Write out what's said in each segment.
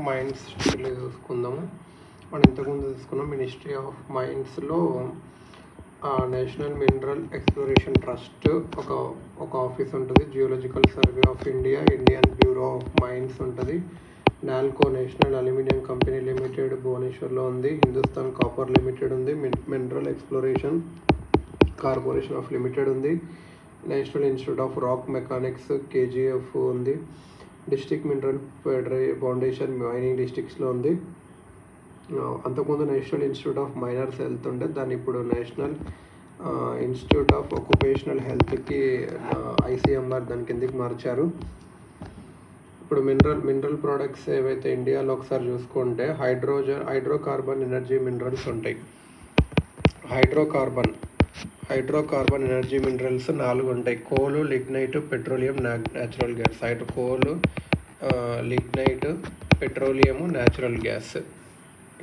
Mines చూసుకుందాము. మనం ఇంతకుముందు చూసుకున్నాం మినిస్ట్రీ ఆఫ్ మైన్స్లో నేషనల్ మినరల్ ఎక్స్ప్లోరేషన్ ట్రస్ట్ ఒక ఆఫీస్ ఉంటుంది. Geological survey of India, Indian bureau of mines ఉంటుంది. NALCO national aluminium company limited భువనేశ్వర్లో ఉంది. హిందుస్థాన్ కాపర్ లిమిటెడ్ ఉంది. Mineral exploration corporation of limited ఉంది. National institute of rock mechanics KGF ఉంది. District mineral foundation mining డిస్ట్రిక్ట్స్లో ఉంది. అంతకుముందు national institute of miners health ఉండే, దాన్ని ఇప్పుడు నేషనల్ ఇన్స్టిట్యూట్ ఆఫ్ ఆక్యుపేషనల్ హెల్త్కి ఐసీఎంఆర్ దాని కిందకి మార్చారు. ఇప్పుడు మినరల్ ప్రోడక్ట్స్ ఏవైతే ఇండియాలో ఒకసారి చూసుకుంటే హైడ్రోకార్బన్ ఎనర్జీ మినరల్స్ ఉంటాయి. హైడ్రోకార్బన్ ఎనర్జీ మినరల్స్ 4 ఉంటాయి. Coal, lignite, petroleum, natural gas. Coal, lignite, petroleum, natural gas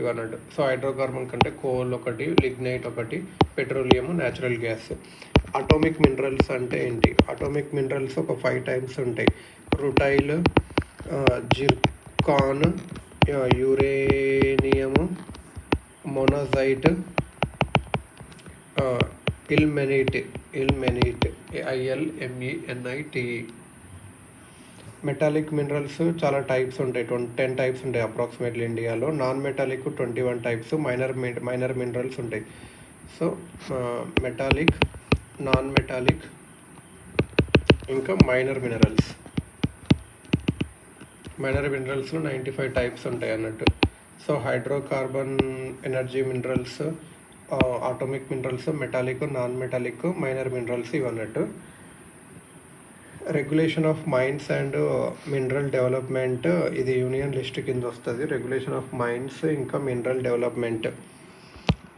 ఇవన్నట్టు. సో హైడ్రోకార్బన్ కంటే కోల్ ఒకటి, లిగ్నైట్ ఒకటి, petroleum, natural gas. Atomic minerals అంటే ఏంటి? అటామిక్ మినరల్స్ ఒక 5 టైప్స్ ఉంటాయి. Rutile, zircon, uranium, monazite, ilmenite ILMENITE. Metallic minerals చాలా టైప్స్ ఉంటాయి. 10 టైప్స్ ఉంటాయి అప్రాక్సిమేట్లీ ఇండియాలో. Non metallic 21 types. Minor minerals ఉంటాయి. సో మెటాలిక్, నాన్ మెటాలిక్, ఇంకా మైనర్ మినరల్స్లో 95 టైప్స్ ఉంటాయి అన్నట్టు. So hydrocarbon energy minerals, atomic minerals, metallic, non metallic, minor minerals ఇవన్నట్టు. Regulation of mines and mineral development ఇది యూనియన్ లిస్ట్ కింద వస్తుంది. రెగ్యులేషన్ ఆఫ్ మైన్స్ ఇంకా mineral development.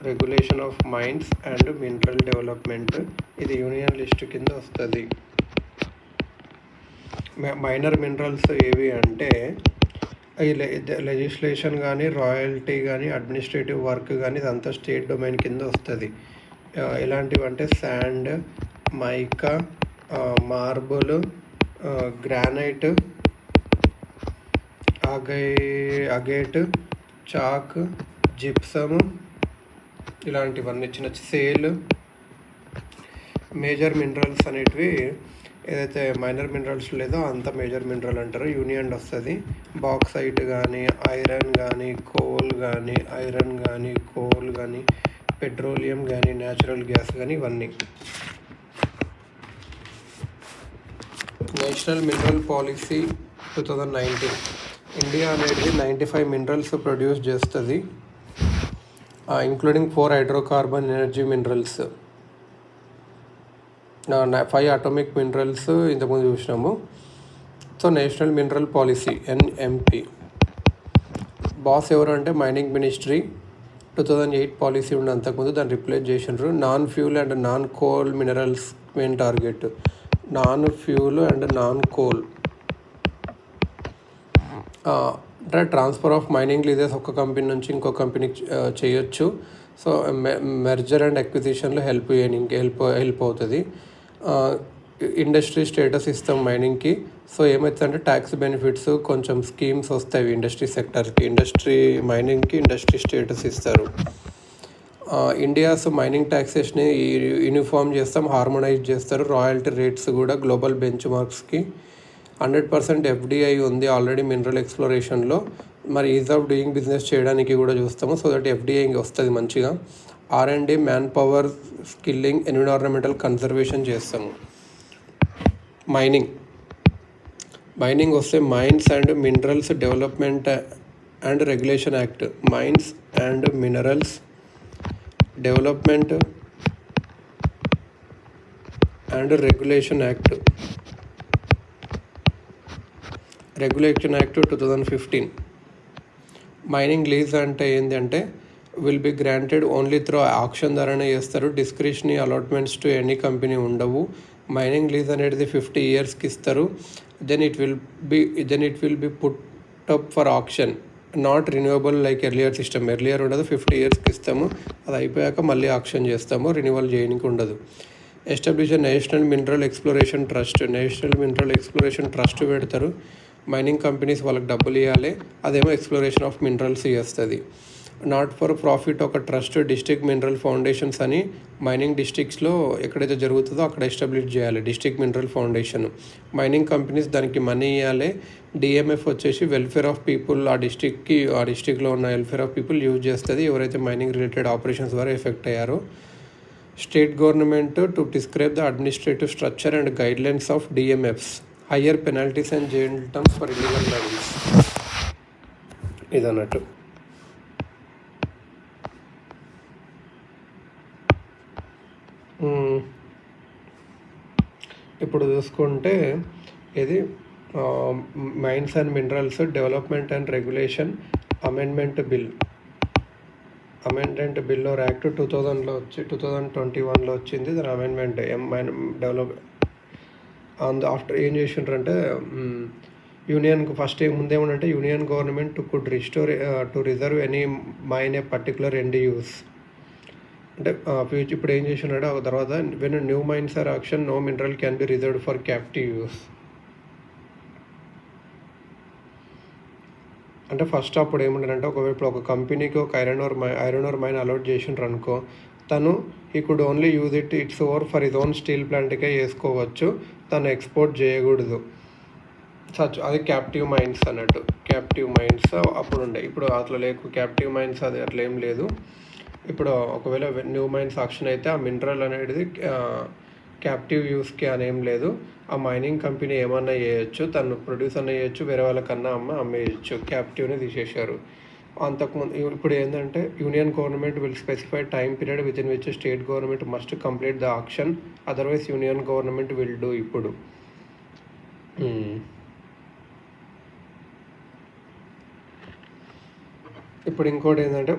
Regulation of mines and mineral development ఇది union list కింద వస్తుంది. Minor minerals ఏవి అంటే ఈ లెజిస్లేషన్ కానీ, రాయల్టీ కానీ, అడ్మినిస్ట్రేటివ్ వర్క్ కానీ ఇదంతా స్టేట్ డొమైన్ కింద వస్తుంది. ఎలాంటివి అంటే sand, mica, marble, granite, agate, chalk, gypsum ఇలాంటివన్నీ చిన్న సేల్. మేజర్ మినరల్స్ అనేటివి ఏదైతే మైనర్ మినరల్స్ లేదో అంత మేజర్ మినరల్ అంటారు. యూనియన్ వస్తుంది. బాక్సైట్ కానీ, ఐరన్ కానీ, కోల్ కానీ, పెట్రోలియం కానీ, న్యాచురల్ గ్యాస్ కానీ ఇవన్నీ. National mineral policy 2019. ఇండియా అనేది 95 మినరల్స్ ప్రొడ్యూస్ చేస్తుంది, including 4 hydrocarbon energy minerals, 5 atomic minerals ఇంతకుముందు చూసినాము. So national mineral policy NMP boss ఎవరు అంటే మైనింగ్ మినిస్ట్రీ. 2008 పాలసీ ఉండే, అంతకుముందు దాన్ని రిప్లేస్ చేసినారు. Non fuel and non coal minerals main target. Non fuel and non coal అంటే ట్రాన్స్ఫర్ ఆఫ్ మైనింగ్ లీజెస్ ఒక కంపెనీ నుంచి ఇంకో కంపెనీకి చేయొచ్చు. సో మెర్జర్ అండ్ అక్విజిషన్లో హెల్ప్ అవుతుంది. ఇండస్ట్రీ స్టేటస్ ఇస్తాం మైనింగ్కి. సో ఏమవుతుందంటే ట్యాక్స్ బెనిఫిట్స్, కొంచెం స్కీమ్స్ వస్తాయి ఇండస్ట్రీ సెక్టర్కి. మైనింగ్కి ఇండస్ట్రీ స్టేటస్ ఇస్తారు. ఇండియాస్ మైనింగ్ ట్యాక్సేషన్ని యూనిఫామ్ చేస్తాం, హార్మోనైజ్ చేస్తారు. రాయల్టీ రేట్స్ కూడా గ్లోబల్ బెంచ్ మార్క్స్కి. 100% FDI ఉంది ఆల్రెడీ మినరల్ ఎక్స్ప్లోరేషన్లో. మరి ఈజ్ ఆఫ్ డూయింగ్ బిజినెస్ చేయడానికి కూడా చూస్తాము. సో దట్ FDI వస్తుంది మంచిగా. R&D, manpower, skilling, environmental conservation చేస్తాము. మైనింగ్ వస్తే mines and minerals development and regulation act. Mines and minerals development and regulation act 2015. Mining lease అంటే ఏంటంటే will be granted only through auction ద్వారానే చేస్తారు. Discretionary allotments to any company ఉండవు. Mining lease అనేది 50 yearsకి ఇస్తారు. Then it will be put up for auction, not renewable like earlier system. Earlier ఉండదు, 50 yearsకి ఇస్తాము. అది అయిపోయాక మళ్ళీ ఆక్షన్ చేస్తాము, రిన్యూవల్ చేయడానికి ఉండదు. Establish national mineral exploration trust. National mineral exploration trust పెడతారు. మైనింగ్ కంపెనీస్ వాళ్ళకి డబ్బులు ఇవ్వాలి, అదేమో ఎక్స్ప్లోరేషన్ ఆఫ్ మినరల్స్ చేస్తుంది. నాట్ ఫర్ ప్రాఫిట్ ఒక ట్రస్ట్ డిస్ట్రిక్ట్ మినరల్ ఫౌండేషన్స్ అని మైనింగ్ డిస్ట్రిక్ట్స్లో ఎక్కడైతే జరుగుతుందో అక్కడ ఎస్టాబ్లిష్ చేయాలి district mineral foundation. Mining companies దానికి మనీ ఇవ్వాలి. డిఎంఎఫ్ వచ్చేసి వెల్ఫేర్ ఆఫ్ పీపుల్, ఆ డిస్ట్రిక్ట్లో ఉన్న వెల్ఫేర్ ఆఫ్ పీపుల్ యూజ్ చేస్తుంది ఎవరైతే మైనింగ్ రిలేటెడ్ ఆపరేషన్స్ ద్వారా ఎఫెక్ట్ అయ్యారో. State government to describe the administrative structure and guidelines of DMFs, higher penalties and jail terms for illegal minings. ఇదన్నట్టు. ఇప్పుడు చూసుకుంటే ఇది mines and minerals development and regulation amendment bill or act 2000లో 2021లో వచ్చింది. దాని అమెండ్మెంట్ డెవలప్ ఆఫ్టర్ ఏం చేసిండ్రంటే యూనియన్కు ఫస్ట్ ముందేమంటే union government could restore to reserve any mine a particular end use. అంటే ఫ్యూచర్ ఇప్పుడు ఏం చేసినాడు ఆ తర్వాత when new mines are auction no mineral can be reserved for captive use. అంటే ఫస్ట్ అప్పుడు ఏముండదంటే ఒకవైపు ఒక కంపెనీకి ఒక ఐరన్ ఓర్ మైన్ అలాట్ చేసిండ్రు అనుకో, తను ఈ could only use its ore for his own steel ప్లాంట్కే వేసుకోవచ్చు, తను ఎక్స్పోర్ట్ చేయకూడదు. అది క్యాప్టివ్ మైన్స్ అన్నట్టు. క్యాప్టివ్ మైన్స్ అప్పుడు ఉండే, ఇప్పుడు అట్లా క్యాప్టివ్ మైన్స్ అది అట్లా ఏం లేదు. ఇప్పుడు ఒకవేళ న్యూ మైన్స్ ఆక్షన్ అయితే ఆ మినరల్ అనేది క్యాప్టివ్ యూస్కి అనేం లేదు. ఆ మైనింగ్ కంపెనీ ఏమన్నా చేయొచ్చు, తను ప్రొడ్యూస్ అన్న చేయొచ్చు, వేరే వాళ్ళకన్నా అమ్మేయచ్చు. క్యాప్టివ్ని తీసేశారు. అంతకుముందు ఇప్పుడు ఏంటంటే union government will specify time period within which state government must complete the auction, otherwise union government will do. ఇప్పుడు ఇంకోటి ఏంటంటే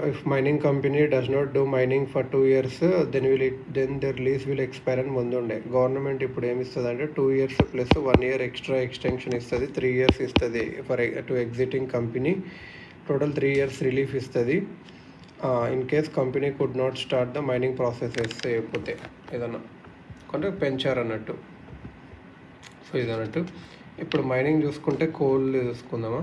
if mining company does not do mining for 2 years then their lease will expire అని ముందు ఉండే. Government ఇప్పుడు ఏమి ఇస్తుంది అంటే 2 years plus 1 year extra extension ఇస్తుంది, 3 years ఇస్తుంది for to existing company. Total 3 years relief ఇస్తుంది in case company could not start the mining process చేయకపోతే ఏదన్నా కొంటే పెంచారు అన్నట్టు. సో ఇదన్నట్టు. ఇప్పుడు మైనింగ్ చూసుకుంటే కోల్ చూసుకుందామా.